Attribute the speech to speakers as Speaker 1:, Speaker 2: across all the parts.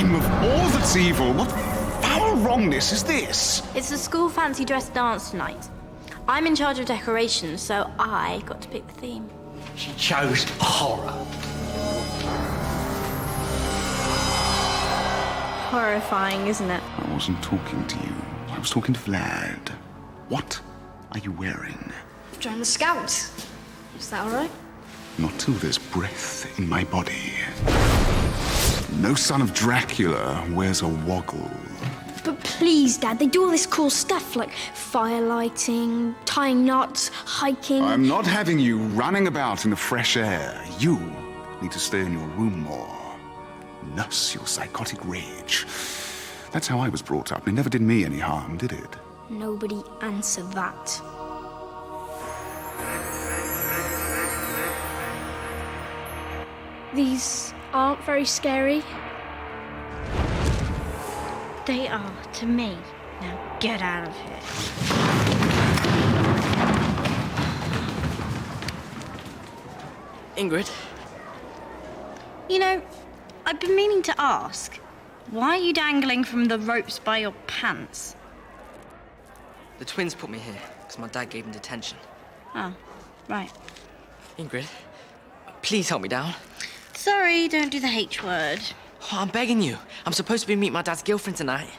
Speaker 1: name of all that's evil, what foul wrongness is this?
Speaker 2: It's the school fancy dress dance tonight. I'm in charge of decorations, so I got to pick the theme.
Speaker 3: She chose horror.
Speaker 2: Horrifying, isn't it?
Speaker 1: I wasn't talking to you. I was talking to Vlad. What are you wearing?
Speaker 4: Join the Scouts. Is that all right?
Speaker 1: Not till there's breath in my body. No son of Dracula wears a woggle.
Speaker 4: But please, Dad, they do all this cool stuff like firelighting, tying knots, hiking.
Speaker 1: I'm not having you running about in the fresh air. You need to stay in your room more. Nurse your psychotic rage. That's how I was brought up. It never did me any harm, did it?
Speaker 4: Nobody answer that. These aren't very scary.
Speaker 2: They are to me. Now get out of here.
Speaker 5: Ingrid?
Speaker 2: You know, I've been meaning to ask, why are you dangling from the ropes by your pants?
Speaker 5: The twins put me here because my dad gave them detention.
Speaker 2: Oh, right.
Speaker 5: Ingrid, please help me down.
Speaker 2: Sorry, don't do the H word.
Speaker 5: Oh, I'm begging you. I'm supposed to be meeting my dad's girlfriend tonight.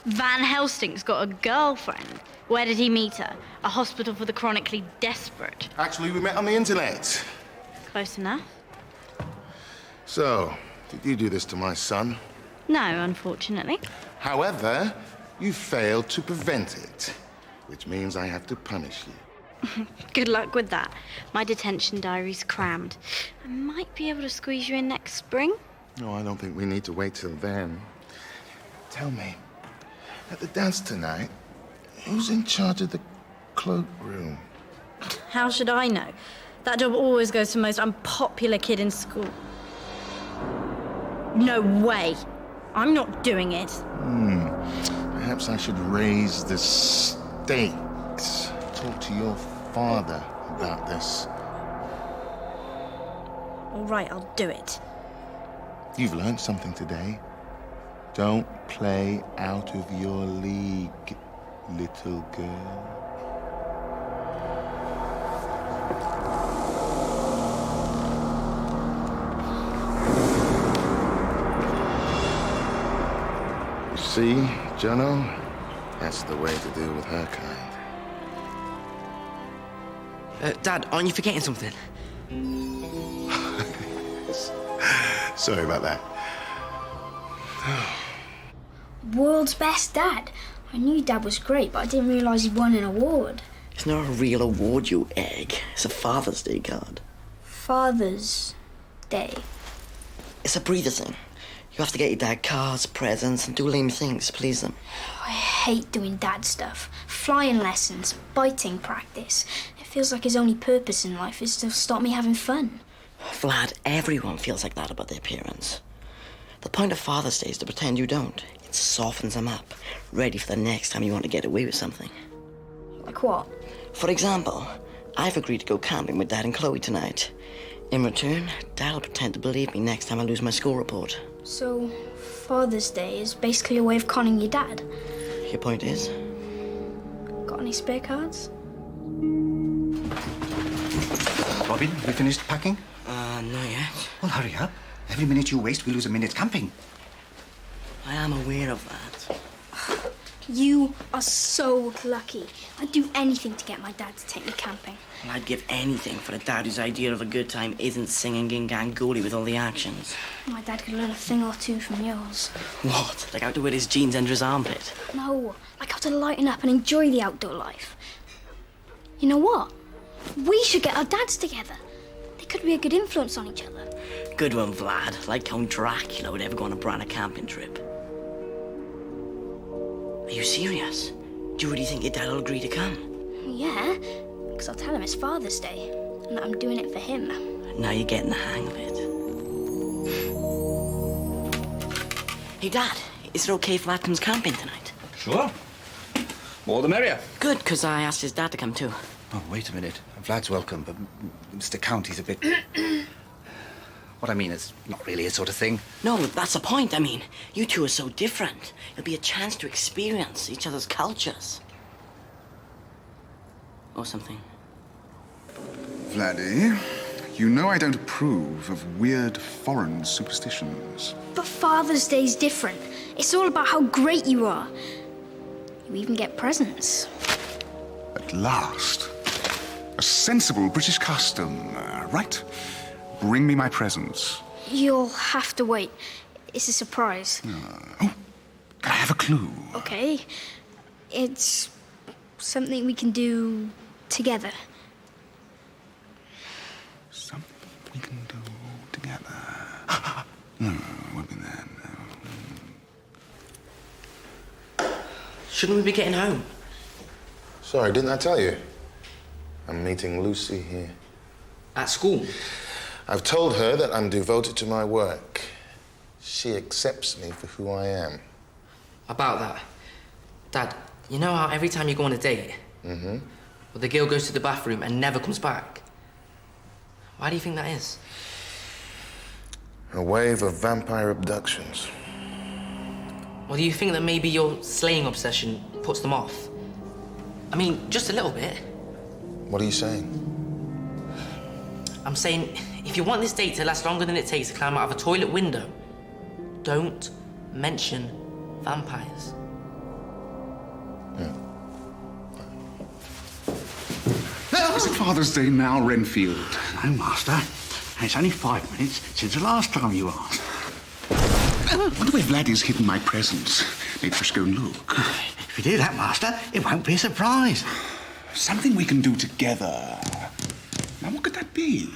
Speaker 2: Van Helsing's got a girlfriend. Where did he meet her? A hospital for the chronically desperate.
Speaker 6: Actually, we met on the internet.
Speaker 2: Close enough.
Speaker 6: So, did you do this to my son?
Speaker 2: No, unfortunately.
Speaker 6: However, you failed to prevent it, which means I have to punish you.
Speaker 2: Good luck with that. My detention diary's crammed. I might be able to squeeze you in next spring.
Speaker 6: No, I don't think we need to wait till then. Tell me, at the dance tonight, who's in charge of the cloakroom?
Speaker 2: How should I know? That job always goes to the most unpopular kid in school. No way. I'm not doing it.
Speaker 6: Perhaps I should raise the stakes. Talk to your father about this.
Speaker 2: All right, I'll do it.
Speaker 6: You've learned something today. Don't play out of your league, little girl. You see, Jono, that's the way to deal with her kind.
Speaker 5: Dad, aren't you forgetting something?
Speaker 6: Sorry about that.
Speaker 4: World's best dad. I knew Dad was great, but I didn't realise he'd won an award.
Speaker 7: It's not a real award, you egg. It's a Father's Day card.
Speaker 4: Father's Day.
Speaker 7: It's a breather thing. You have to get your dad cards, presents, and do lame things to please them.
Speaker 4: I hate doing Dad stuff. Flying lessons, biting practice. It feels like his only purpose in life is to stop me having fun.
Speaker 7: Vlad, everyone feels like that about their parents. The point of Father's Day is to pretend you don't. It softens them up, ready for the next time you want to get away with something.
Speaker 4: Like what?
Speaker 7: For example, I've agreed to go camping with Dad and Chloe tonight. In return, Dad'll pretend to believe me next time I lose my school report.
Speaker 4: So, Father's Day is basically a way of conning your dad.
Speaker 7: Your point is?
Speaker 4: Got any spare cards?
Speaker 3: Robin, we finished packing?
Speaker 7: Not yet.
Speaker 3: Well, hurry up. Every minute you waste, we lose a minute camping.
Speaker 7: I am aware of that.
Speaker 4: You are so lucky. I'd do anything to get my dad to take me camping.
Speaker 7: Well, I'd give anything for a dad whose idea of a good time isn't singing Gingangoli with all the actions.
Speaker 4: My dad could learn a thing or two from yours.
Speaker 7: What? Like how to wear his jeans under his armpit?
Speaker 4: No, like how to lighten up and enjoy the outdoor life. You know what? We should get our dads together. They could be a good influence on each other.
Speaker 7: Good one, Vlad. Like Count Dracula would ever go on a brand camping trip. Are you serious? Do you really think your dad will agree to come?
Speaker 4: Yeah, because I'll tell him it's Father's Day and that I'm doing it for him.
Speaker 7: Now you're getting the hang of it. Hey, Dad, is it okay if Vlad comes camping tonight?
Speaker 3: Sure. More the merrier.
Speaker 7: Good, because I asked his dad to come too.
Speaker 3: Oh, wait a minute. Vlad's welcome, but Mr. Count, he's a bit... What I mean is not really a sort of thing.
Speaker 7: No, but that's the point. I mean, you two are so different. It'll be a chance to experience each other's cultures. Or something.
Speaker 1: Vladdy, you know I don't approve of weird foreign superstitions.
Speaker 4: But Father's Day's different. It's all about how great you are. You even get presents.
Speaker 1: At last. A sensible British custom, right? Bring me my presents.
Speaker 4: You'll have to wait. It's a surprise.
Speaker 1: Oh, can I have a clue?
Speaker 4: Okay. It's something we can do together.
Speaker 1: Something we can do together. Won't be then.
Speaker 7: Shouldn't we be getting home?
Speaker 6: Sorry, didn't I tell you? I'm meeting Lucy here.
Speaker 5: At school?
Speaker 6: I've told her that I'm devoted to my work. She accepts me for who I am.
Speaker 5: About that. Dad, you know how every time you go on a date, well, the girl goes to the bathroom and never comes back? Why do you think that is?
Speaker 6: A wave of vampire abductions.
Speaker 5: Well, do you think that maybe your slaying obsession puts them off? I mean, just a little bit.
Speaker 6: What are you saying?
Speaker 5: I'm saying, if you want this date to last longer than it takes to climb out of a toilet window, don't mention vampires.
Speaker 1: Is it Father's Day now, Renfield?
Speaker 8: No, Master. And it's only 5 minutes since the last time you asked.
Speaker 1: I wonder where Vladdy's hidden my presents. Maybe I should go and look.
Speaker 8: If you do that, Master, it won't be a surprise.
Speaker 1: Something we can do together. Now, what could that be?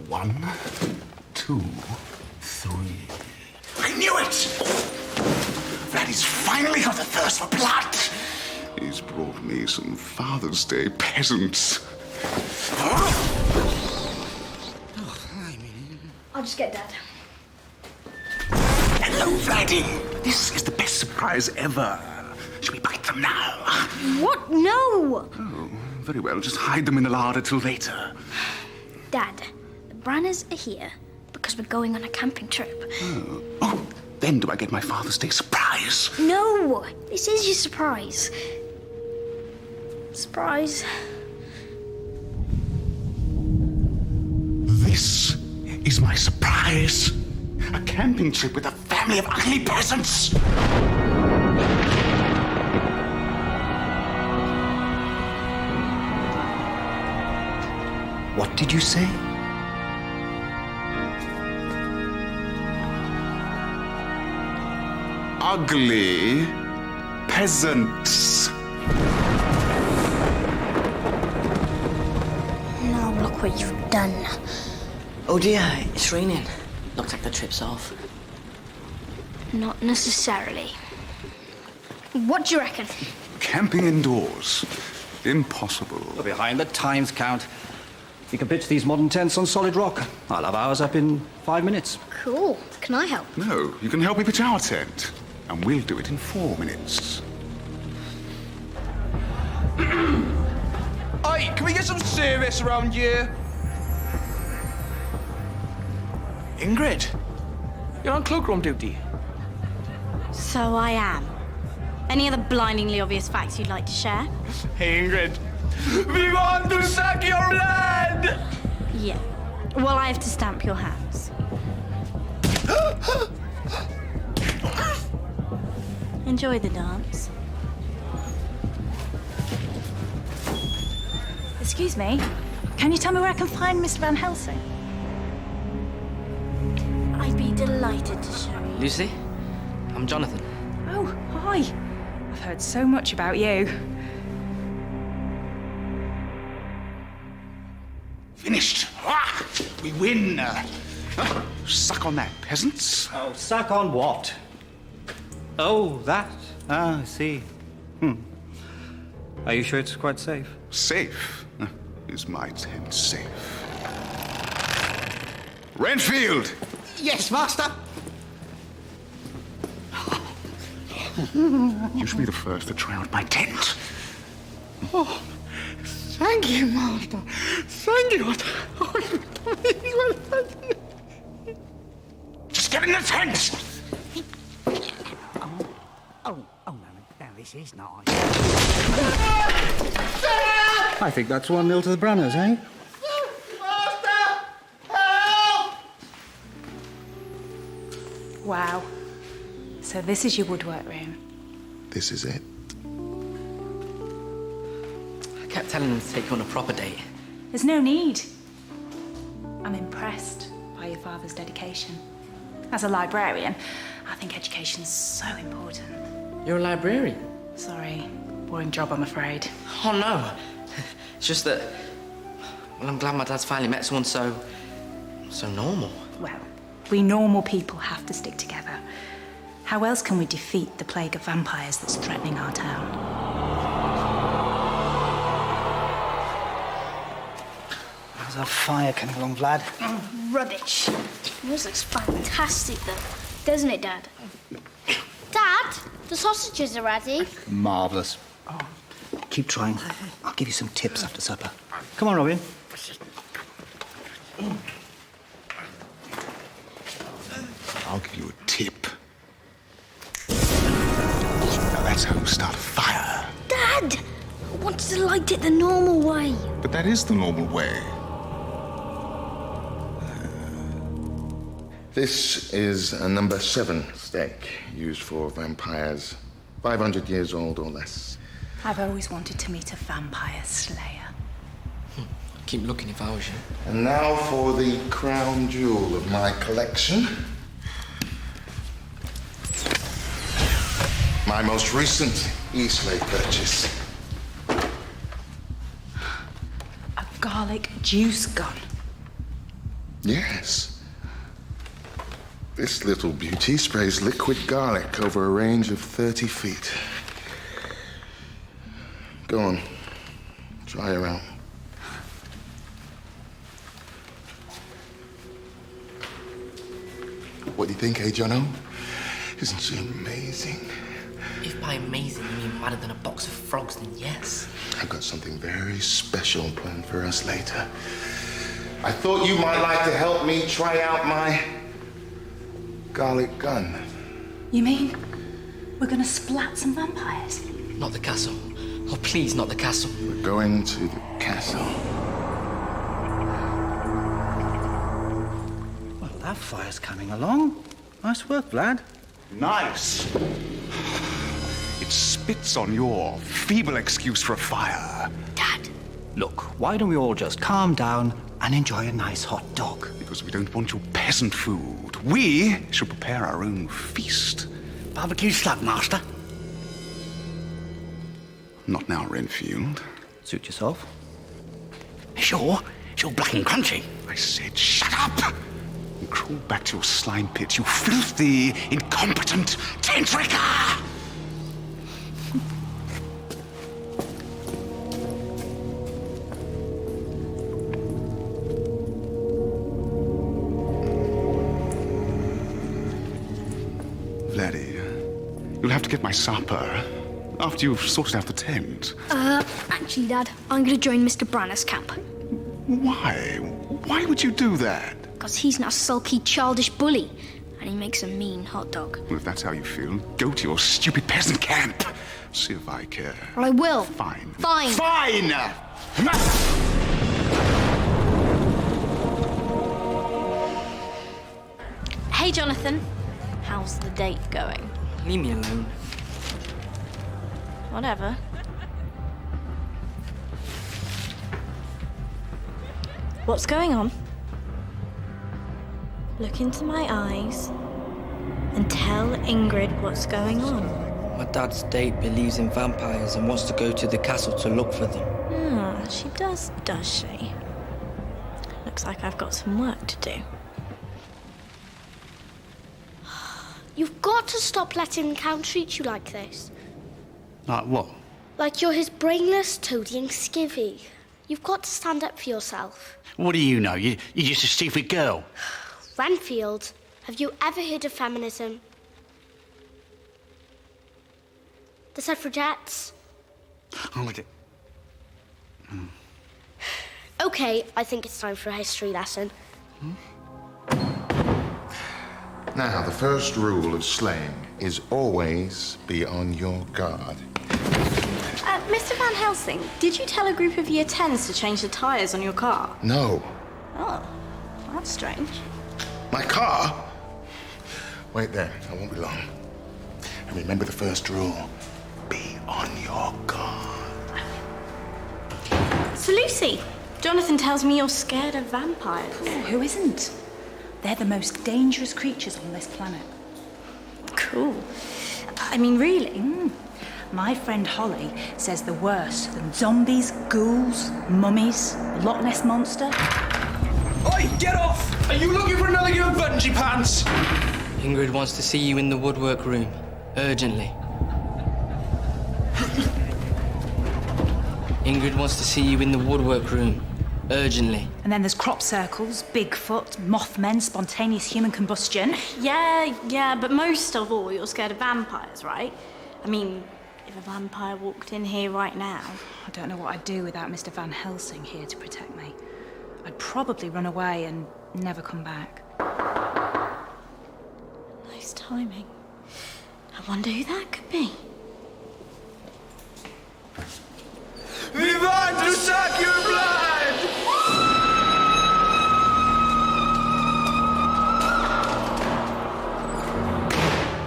Speaker 1: One, two, three. I knew it! Vladdy's finally got the thirst for blood. He's brought me some Father's Day presents.
Speaker 4: I'll just get Dad.
Speaker 1: Hello, Vladdy. This is the best surprise ever. Shall we bite them now?
Speaker 4: What? No!
Speaker 1: Oh, very well. Just hide them in the larder till later.
Speaker 4: Dad, the Branners are here because we're going on a camping trip.
Speaker 1: Oh, then do I get my Father's Day surprise?
Speaker 4: No! This is your surprise. Surprise.
Speaker 1: This is my surprise. A camping trip with a family of ugly peasants.
Speaker 3: What did you say?
Speaker 1: Ugly peasants.
Speaker 4: Now look what you've done.
Speaker 7: Oh dear, it's raining. Looks like the trip's off.
Speaker 4: Not necessarily. What do you reckon?
Speaker 1: Camping indoors. Impossible.
Speaker 3: We're behind the times, Count. We can pitch these modern tents on solid rock. I'll have ours up in 5 minutes.
Speaker 4: Cool. Can I help?
Speaker 1: No, you can help me pitch our tent. And we'll do it in 4 minutes.
Speaker 9: Hey, can we get some service around here? Ingrid, you're on cloakroom duty.
Speaker 2: So I am. Any other blindingly obvious facts you'd like to share?
Speaker 9: Hey, Ingrid, we want to suck your blood!
Speaker 2: Yeah. Well, I have to stamp your hands. Enjoy the dance.
Speaker 10: Excuse me, can you tell me where I can find Mr. Van Helsing?
Speaker 2: I'd be delighted to show you.
Speaker 5: Lucy, I'm Jonathan.
Speaker 10: Oh, hi. I've heard so much about you.
Speaker 1: Finished. Ah, we win. Suck on that, peasants.
Speaker 3: Oh, suck on what? Oh, that. Ah, I see. Are you sure it's quite safe?
Speaker 1: Safe? Is my tent safe? Renfield!
Speaker 8: Yes, Master.
Speaker 1: You should be the first to try out my tent.
Speaker 8: Oh, thank you, Master. Thank you.
Speaker 1: Just get in the tent!
Speaker 8: Oh, now this is nice.
Speaker 3: I think that's 1-0 to the Branners, eh?
Speaker 9: Master! Help!
Speaker 10: Wow. So this is your woodwork room.
Speaker 6: This is it.
Speaker 5: I kept telling him to take you on a proper date.
Speaker 10: There's no need. I'm impressed by your father's dedication. As a librarian, I think education's so important.
Speaker 5: You're a librarian?
Speaker 10: Sorry, boring job, I'm afraid.
Speaker 5: Oh, no. It's just that... Well, I'm glad my dad's finally met someone so normal.
Speaker 10: Well, we normal people have to stick together. How else can we defeat the plague of vampires that's threatening our town?
Speaker 3: How's our fire coming along, Vlad?
Speaker 4: Oh, rubbish. Yours looks fantastic, though. Doesn't it, Dad? Dad, the sausages are ready.
Speaker 3: Marvellous. Keep trying. I'll give you some tips after supper. Come on, Robin.
Speaker 1: I'll give you a tip. Now that's how you start a fire.
Speaker 4: Dad! I wanted to light it the normal way.
Speaker 1: But that is the normal way.
Speaker 6: This is a number 7 steak used for vampires 500 years old or less.
Speaker 10: I've always wanted to meet a vampire slayer.
Speaker 5: Keep looking if I was you.
Speaker 6: And now for the crown jewel of my collection. My most recent Eastleigh purchase.
Speaker 10: A garlic juice gun.
Speaker 6: Yes. This little beauty sprays liquid garlic over a range of 30 feet. Go on. Try her out. What do you think, eh, Jono? Isn't she amazing?
Speaker 5: If by amazing you mean madder than a box of frogs, then yes.
Speaker 6: I've got something very special planned for us later. I thought you might like to help me try out my garlic gun.
Speaker 10: You mean we're gonna splat some vampires?
Speaker 5: Not the castle. Oh, please, not the castle.
Speaker 6: We're going to the castle.
Speaker 3: Well, that fire's coming along. Nice work, Vlad.
Speaker 1: Nice. It spits on your feeble excuse for a fire.
Speaker 4: Dad.
Speaker 3: Look, why don't we all just calm down and enjoy a nice hot dog?
Speaker 1: Because we don't want your peasant food. We shall prepare our own feast.
Speaker 8: Barbecue slug, Master.
Speaker 1: Not now, Renfield.
Speaker 3: Suit yourself.
Speaker 8: Sure. It's all black and crunchy.
Speaker 1: I said shut up! And crawl back to your slime pit, you filthy, incompetent tent-wrecker! Vladdy, you'll have to get my supper after you've sorted out the tent.
Speaker 4: Actually, Dad, I'm gonna join Mr. Branner's camp.
Speaker 1: Why? Why would you do that?
Speaker 4: Because he's not a sulky, childish bully, and he makes a mean hot dog.
Speaker 1: Well, if that's how you feel, go to your stupid peasant camp. See if I care.
Speaker 4: Well, I will.
Speaker 1: Fine.
Speaker 4: Fine.
Speaker 1: Fine!
Speaker 2: Hey, Jonathan. How's the date going?
Speaker 5: Leave me alone.
Speaker 2: Whatever. What's going on? Look into my eyes and tell Ingrid what's going on.
Speaker 5: My dad's date believes in vampires and wants to go to the castle to look for them.
Speaker 2: Ah, she does she? Looks like I've got some work to do.
Speaker 4: You've got to stop letting the Count treat you like this.
Speaker 8: Like what?
Speaker 4: Like you're his brainless, toadying skivvy. You've got to stand up for yourself.
Speaker 8: What do you know? You're just a stupid girl.
Speaker 4: Renfield, have you ever heard of feminism? The suffragettes?
Speaker 8: Oh,
Speaker 4: Okay, I think it's time for a history lesson.
Speaker 6: Now, the first rule of slaying is always be on your guard.
Speaker 2: Mr. Van Helsing, did you tell a group of Year 10s to change the tyres on your car?
Speaker 6: No.
Speaker 2: Oh, that's strange.
Speaker 6: My car? Wait there, I won't be long. And remember the first rule. Be on your guard.
Speaker 2: So, Lucy, Jonathan tells me you're scared of vampires.
Speaker 10: Oh, who isn't? They're the most dangerous creatures on this planet.
Speaker 2: Cool. I mean, really?
Speaker 10: My friend Holly says they're worse than zombies, ghouls, mummies, the Loch Ness Monster.
Speaker 9: Oi, get off! Are you looking for another game of bungee pants?
Speaker 5: Ingrid wants to see you in the woodwork room. Urgently. Ingrid wants to see you in the woodwork room. Urgently.
Speaker 10: And then there's crop circles, Bigfoot, Mothmen, spontaneous human combustion.
Speaker 2: Yeah, but most of all, you're scared of vampires, right? I mean, if a vampire walked in here right now...
Speaker 10: I don't know what I'd do without Mr. Van Helsing here to protect me. I'd probably run away and never come back.
Speaker 2: Nice timing. I wonder who that could be.
Speaker 9: We want to suck your blood!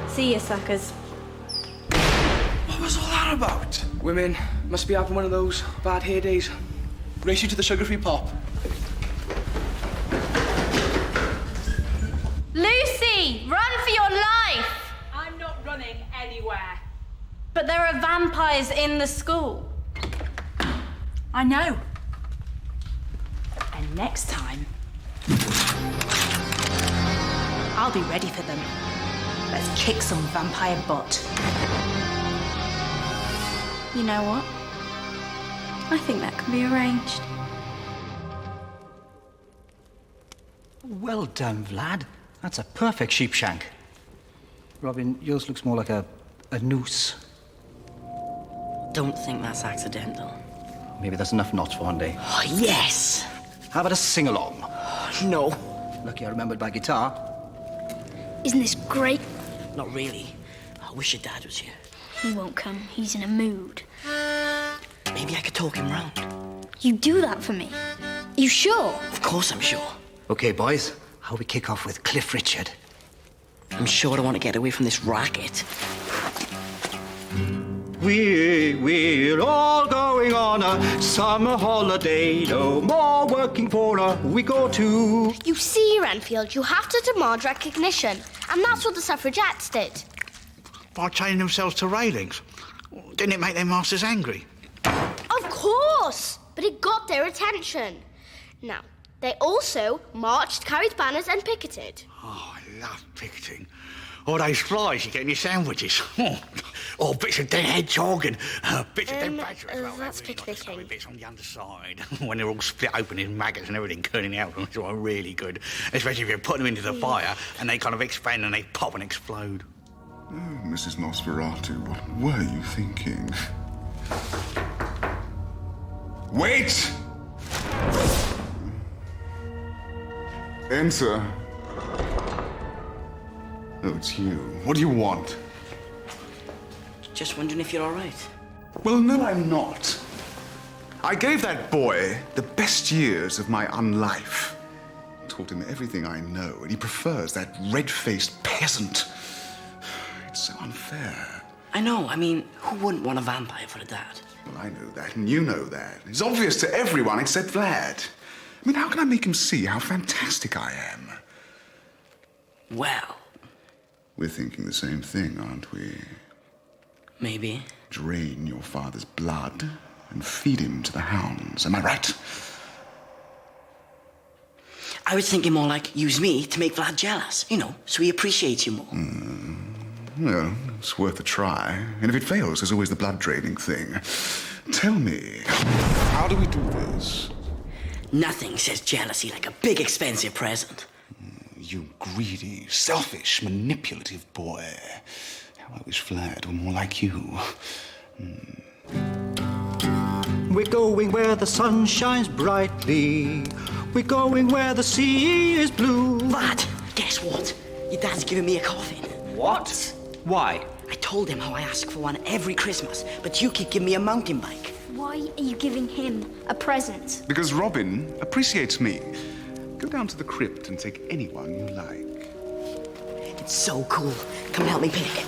Speaker 2: See ya, suckers.
Speaker 9: What was all that about? Women must be having one of those bad hair days. Race you to the sugar-free pop.
Speaker 2: Lucy, run for your life!
Speaker 10: I'm not running anywhere.
Speaker 2: But there are vampires in the school.
Speaker 10: I know. And next time, I'll be ready for them. Let's kick some vampire butt.
Speaker 2: You know what? I think that can be arranged.
Speaker 3: Well done, Vlad. That's a perfect sheep shank. Robin, yours looks more like a noose.
Speaker 7: Don't think that's accidental.
Speaker 3: Maybe that's enough knots for one day.
Speaker 7: Oh, yes!
Speaker 3: How about a sing-along?
Speaker 7: No.
Speaker 3: Lucky I remembered my guitar.
Speaker 4: Isn't this great?
Speaker 7: Not really. I wish your dad was here.
Speaker 4: He won't come. He's in a mood.
Speaker 7: Maybe I could talk him round.
Speaker 4: You do that for me? You sure?
Speaker 7: Of course I'm sure.
Speaker 3: Okay, boys. How we kick off with Cliff Richard?
Speaker 7: I'm sure I want to get away from this racket.
Speaker 3: We're all going on a summer holiday. No more working for a week or two.
Speaker 4: You see, Renfield, you have to demand recognition. And that's what the suffragettes did.
Speaker 8: By chaining themselves to railings. Didn't it make their masters angry?
Speaker 4: Of course! But it got their attention. Now, they also marched, carried banners and picketed.
Speaker 8: Oh, I love picketing. All those flies you get in your sandwiches. Oh, bits of dead hedgehog and bits of dead badger as well.
Speaker 4: That's
Speaker 8: Really
Speaker 4: picnicking.
Speaker 8: nice bits on the underside. When they're all split open in maggots and everything curling out, which are really good. Especially if you put them into the fire and they kind of expand and they pop and explode.
Speaker 1: Oh, Mrs. Nosferatu, what were you thinking? Wait! Enter. Oh, it's you. What do you want?
Speaker 7: Just wondering if you're all right.
Speaker 1: Well, no, I'm not. I gave that boy the best years of my unlife. Taught him everything I know, and he prefers that red-faced peasant. It's so unfair.
Speaker 7: I know. I mean, who wouldn't want a vampire for a dad?
Speaker 1: Well, I know that, and you know that. It's obvious to everyone except Vlad. I mean, how can I make him see how fantastic I am?
Speaker 7: Well,
Speaker 1: We're thinking the same thing, aren't we?
Speaker 7: maybe.
Speaker 1: Drain your father's blood and feed him to the hounds. Am I right?
Speaker 7: I was thinking more like use me to make Vlad jealous, you know, so he appreciates you more.
Speaker 1: Well, it's worth a try. And if it fails, there's always the blood-draining thing. Tell me, how do we do this?
Speaker 7: Nothing says jealousy like a big, expensive present.
Speaker 1: You greedy, selfish, manipulative boy. How I wish Vlad were more like you.
Speaker 3: We're going where the sun shines brightly. We're going where the sea is blue.
Speaker 7: Lad, guess what? Your dad's giving me a coffin.
Speaker 3: What? Why?
Speaker 7: I told him how I ask for one every Christmas, but you keep giving me a mountain bike.
Speaker 4: Why are you giving him a present?
Speaker 1: Because Robin appreciates me. Go down to the crypt and take anyone you like.
Speaker 7: It's so cool. Come help me pick.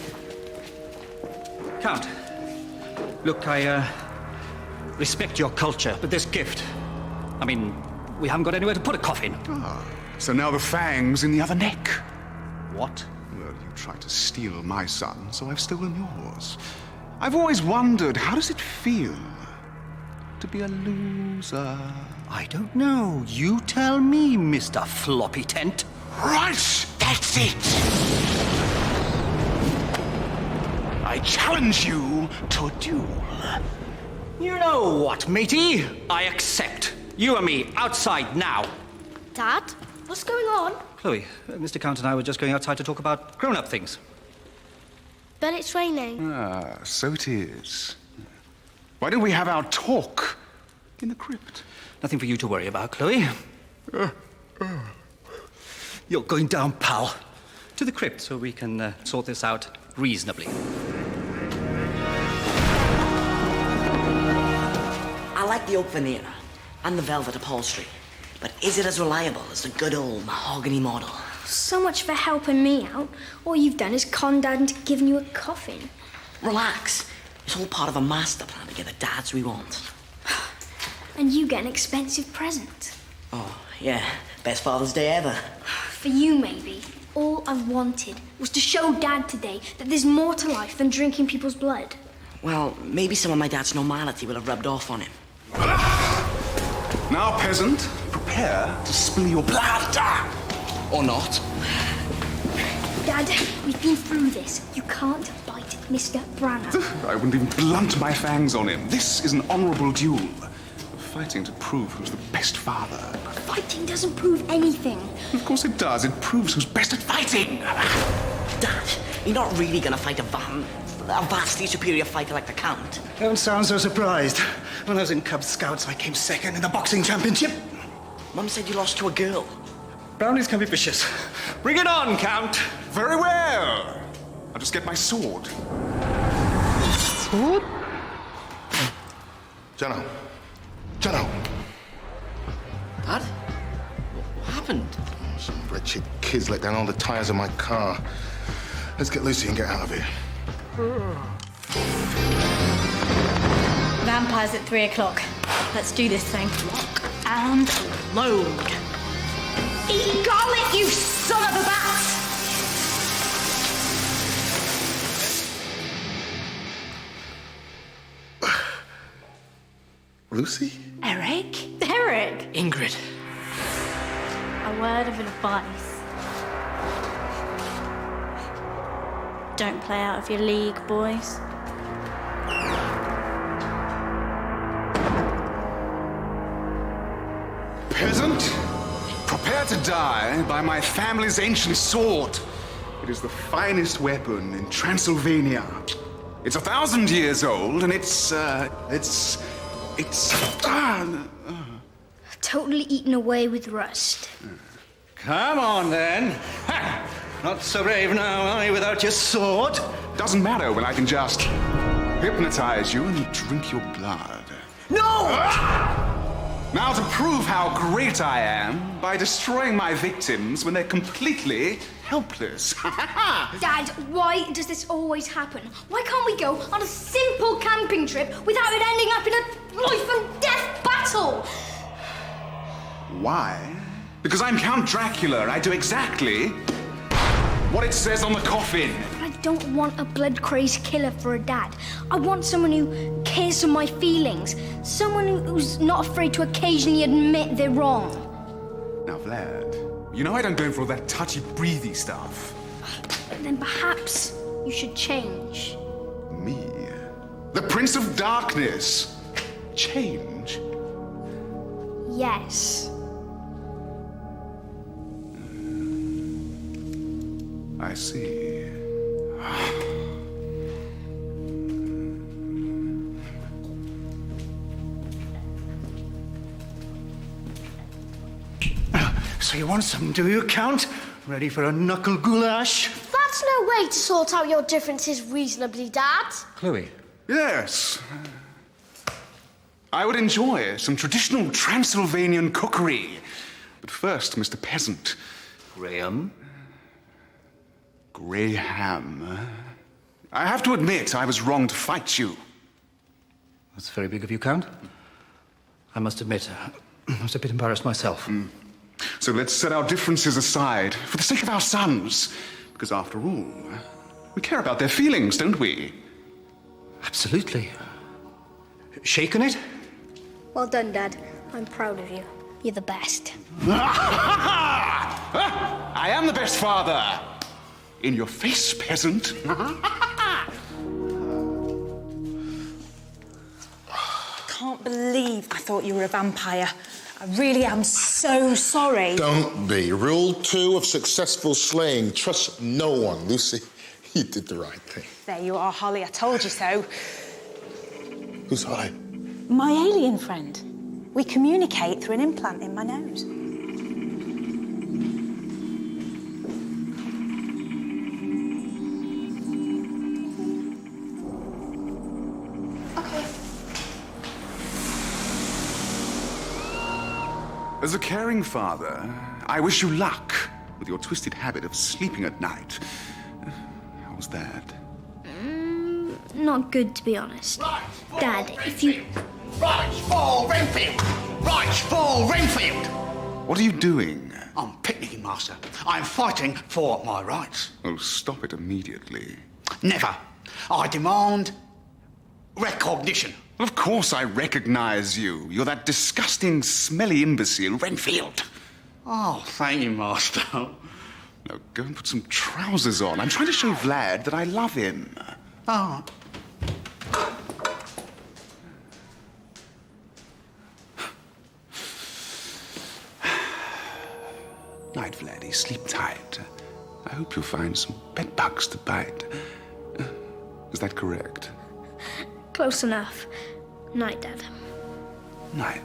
Speaker 3: Count. Look, I respect your culture, but this gift... I mean, we haven't got anywhere to put a coffin.
Speaker 1: Ah, so now the fang's in the other neck.
Speaker 3: What?
Speaker 1: Well, you tried to steal my son, so I've stolen yours. I've always wondered, how does it feel to be a loser?
Speaker 3: I don't know. You tell me, Mr. Floppy Tent.
Speaker 1: Right, that's it. I challenge you to a duel.
Speaker 3: You know what, matey? I accept. You and me, outside now.
Speaker 4: Dad, what's going on?
Speaker 3: Chloe, Mr. Count and I were just going outside to talk about grown-up things.
Speaker 4: But it's raining.
Speaker 1: Ah, so it is. Why don't we have our talk in the crypt?
Speaker 3: Nothing for you to worry about, Chloe. You're going down, pal, to the crypt so we can sort this out reasonably.
Speaker 7: I like the oak veneer and the velvet upholstery, but is it as reliable as the good old mahogany model?
Speaker 4: So much for helping me out. All you've done is con Dad into giving you a coffin.
Speaker 7: Relax. It's all part of a master plan to get the dads we want.
Speaker 4: And you get an expensive present.
Speaker 7: Oh, yeah. Best Father's Day ever.
Speaker 4: For you, maybe. All I wanted was to show Dad today that there's more to life than drinking people's blood.
Speaker 7: Well, maybe some of my dad's normality will have rubbed off on him.
Speaker 1: Now, peasant, prepare to spill your blood. Or not.
Speaker 4: Dad, we've been through this. You can't bite Mr. Branagh.
Speaker 1: I wouldn't even blunt my fangs on him. This is an honorable duel. Fighting to prove who's the best father.
Speaker 4: Fighting doesn't prove anything.
Speaker 1: Of course it does. It proves who's best at fighting.
Speaker 7: Dad, you're not really gonna fight a vastly superior fighter like the Count.
Speaker 3: Don't sound so surprised. When I was in Cub Scouts, I came second in the boxing championship.
Speaker 7: Mum said you lost to a girl.
Speaker 3: Brownies can be vicious. Bring it on, Count.
Speaker 1: Very well. I'll just get my sword.
Speaker 3: Sword?
Speaker 6: Jono. Jono.
Speaker 5: Dad? What happened?
Speaker 6: Some wretched kids let down all the tires of my car. Let's get Lucy and get out of here.
Speaker 2: Vampires at 3 o'clock. Let's do this thing.
Speaker 7: Lock and load.
Speaker 2: Eat garlic, you son of a bat!
Speaker 6: Lucy?
Speaker 2: Eric? Eric!
Speaker 5: Ingrid.
Speaker 2: A word of advice. Don't play out of your league, boys.
Speaker 1: Peasant, prepare to die by my family's ancient sword. It is the finest weapon in Transylvania. It's 1,000 years old, and it's
Speaker 4: Totally eaten away with rust.
Speaker 3: Come on, then. Ha! Not so brave now, are you, without your sword?
Speaker 1: Doesn't matter when I can just hypnotize you and drink your blood.
Speaker 3: No!
Speaker 1: Now to prove how great I am by destroying my victims when they're completely helpless.
Speaker 4: Dad, why does this always happen? Why can't we go on a simple camping trip without it ending up in a life and death battle?
Speaker 1: Why? Because I'm Count Dracula and I do exactly what it says on the coffin.
Speaker 4: I don't want a blood-crazed killer for a dad. I want someone who cares for my feelings. Someone who's not afraid to occasionally admit they're wrong.
Speaker 1: Now, Vlad, you know I don't go for all that touchy-breathy stuff.
Speaker 4: But then perhaps you should change.
Speaker 1: Me? The Prince of Darkness? Change?
Speaker 4: Yes.
Speaker 1: I see.
Speaker 3: So you want some, do you, Count? Ready for a knuckle goulash?
Speaker 11: That's no way to sort out your differences reasonably, Dad.
Speaker 3: Chloe.
Speaker 1: Yes. I would enjoy some traditional Transylvanian cookery. But first, Mr. Peasant.
Speaker 3: Graham.
Speaker 1: Graham. I have to admit, I was wrong to fight you.
Speaker 3: That's very big of you, Count. I must admit, I was a bit embarrassed myself.
Speaker 1: So let's set our differences aside for the sake of our sons. Because after all, we care about their feelings, don't we?
Speaker 3: Absolutely. Shaken it?
Speaker 4: Well done, Dad. I'm proud of you. You're the best.
Speaker 1: I am the best father. In your face, peasant.
Speaker 10: Can't believe I thought you were a vampire. I really am so sorry.
Speaker 6: Don't be. Rule 2 of successful slaying. Trust no one. Lucy, you did the right thing.
Speaker 10: There you are, Holly. I told you so.
Speaker 6: Who's Holly?
Speaker 10: My alien friend. We communicate through an implant in my nose.
Speaker 1: As a caring father, I wish you luck with your twisted habit of sleeping at night. How was that?
Speaker 4: Not good, to be honest. Dad, if you...
Speaker 8: Right for Renfield! Right for Renfield!
Speaker 1: What are you doing?
Speaker 8: I'm picnicking, Master. I'm fighting for my rights.
Speaker 1: Oh, stop it immediately.
Speaker 8: Never. I demand recognition.
Speaker 1: Well, of course I recognize you. You're that disgusting, smelly imbecile, Renfield.
Speaker 8: Oh, thank you, Master.
Speaker 1: Now, go and put some trousers on. I'm trying to show Vlad that I love him.
Speaker 8: Oh.
Speaker 1: Night, Vladdy. Sleep tight. I hope you'll find some bed bugs to bite. Is that correct?
Speaker 4: Close enough. Night, Dad.
Speaker 1: Night.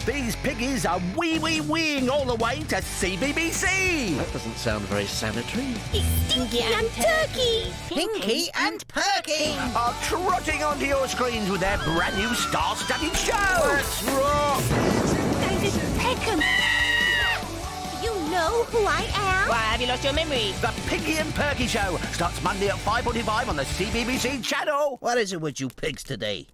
Speaker 12: These piggies are wee-wee-weeing all the way to CBBC.
Speaker 7: That doesn't sound very sanitary.
Speaker 11: Stinky and Turkey!
Speaker 12: Pinky and Perky are trotting onto your screens with their brand new star-studded show.
Speaker 7: That's wrong.
Speaker 11: David Peckham! You know who I am?
Speaker 12: Why, have you lost your memory? The Pinky and Perky Show starts Monday at 5:45 on the CBBC channel.
Speaker 13: What is it with you pigs today?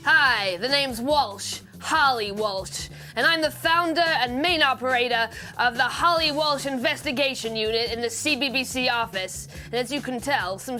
Speaker 14: Hi, the name's Walsh, Holly Walsh, and I'm the founder and main operator of the Holly Walsh Investigation Unit in the CBBC office. And as you can tell, some